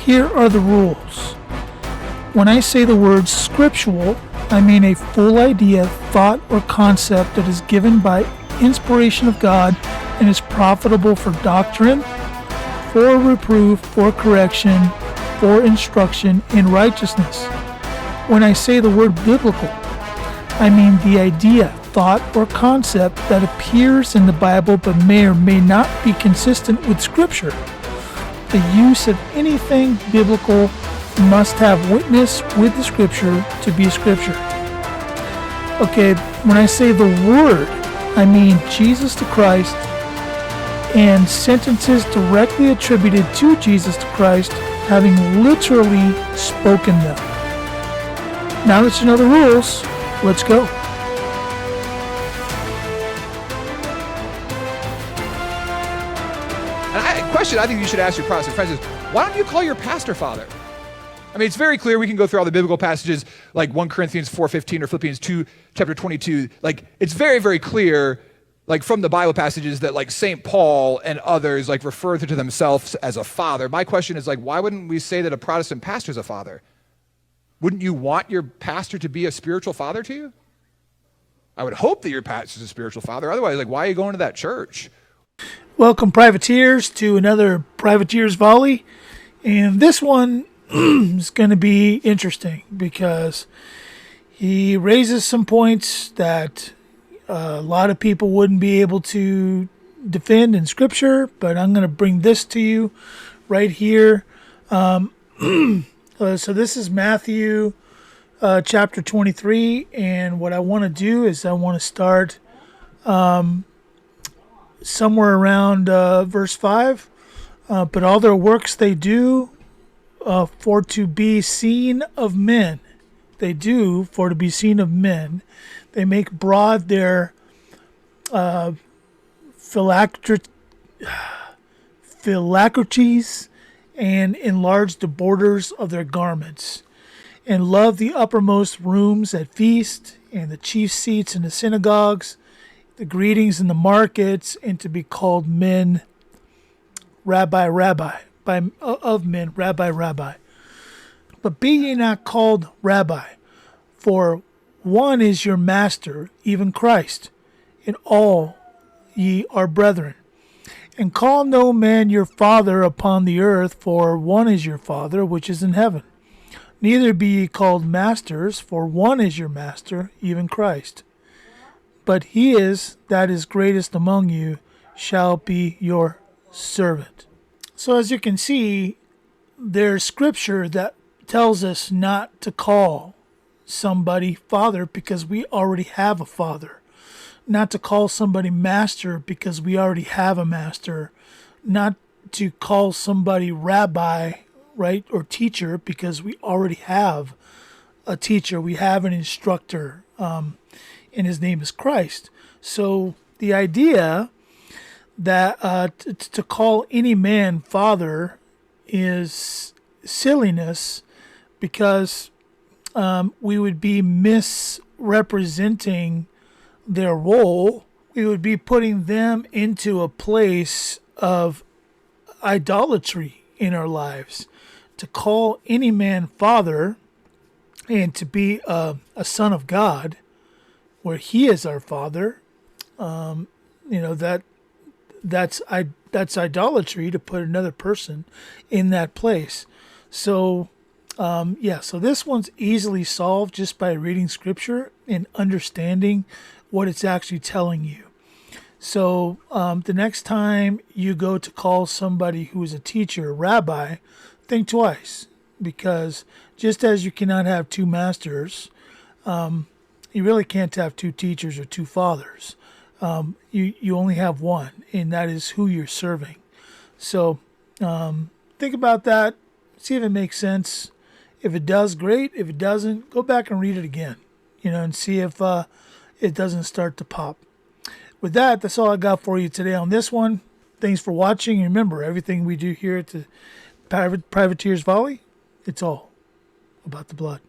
Here are the rules. When I say the word scriptural, I mean a full idea, thought, or concept that is given by inspiration of God and is profitable for doctrine, for reproof, for correction, for instruction in righteousness. When I say the word biblical, I mean the idea, thought, or concept that appears in the Bible but may or may not be consistent with Scripture. The use of anything biblical must have witness with the Scripture to be Scripture. Okay, when I say the Word, I mean Jesus the Christ and sentences directly attributed to Jesus the Christ, having literally spoken them. Now that you know the rules, let's go. And a question I think you should ask your Protestant friends is, why don't you call your pastor father? I mean, it's very clear. We can go through all the biblical passages like 1 Corinthians 4:15 or Philippians 2, chapter 22. Like, it's very, very clear, like from the Bible passages that like St. Paul and others like refer to themselves as a father. My question is like, why wouldn't we say that a Protestant pastor is a father? Wouldn't you want your pastor to be a spiritual father to you? I would hope that your pastor is a spiritual father. Otherwise, like, why are you going to that church? Welcome, privateers, to another Privateer's Volley. And this one is going to be interesting because he raises some points that a lot of people wouldn't be able to defend in Scripture, but I'm going to bring this to you right here. So this is Matthew chapter 23, and what I want to do is I want to start somewhere around verse 5. But all their works they do for to be seen of men. They do for to be seen of men. They make broad their phylacteries and enlarge the borders of their garments, and love the uppermost rooms at feast, and the chief seats in the synagogues, the greetings in the markets, and to be called men, Rabbi, Rabbi, of men, Rabbi, Rabbi. But be ye not called Rabbi, for one is your master, even Christ, and all ye are brethren. And call no man your father upon the earth, for one is your Father which is in heaven. Neither be ye called masters, for one is your master, even Christ. But he is that is greatest among you shall be your servant. So as you can see, there's scripture that tells us not to call somebody father because we already have a father. Not to call somebody master because we already have a master. Not to call somebody rabbi, right, or teacher because we already have a teacher. We have an instructor, and his name is Christ. So the idea that to call any man father is silliness because we would be misrepresenting their role. We would be putting them into a place of idolatry in our lives. To call any man father and to be a son of God, where he is our father, that's idolatry, to put another person in that place. So so this one's easily solved just by reading scripture and understanding what it's actually telling you. So the next time you go to call somebody who is a teacher, a rabbi, think twice, because just as you cannot have two masters, you really can't have two teachers or two fathers. You only have one, and that is who you're serving. So think about that, see if it makes sense. If it does, great. If it doesn't, go back and read it again, and see if it doesn't start to pop. With that, that's all I got for you today on this one. Thanks for watching. And remember, everything we do here at the Privateer's Volley, it's all about the blood.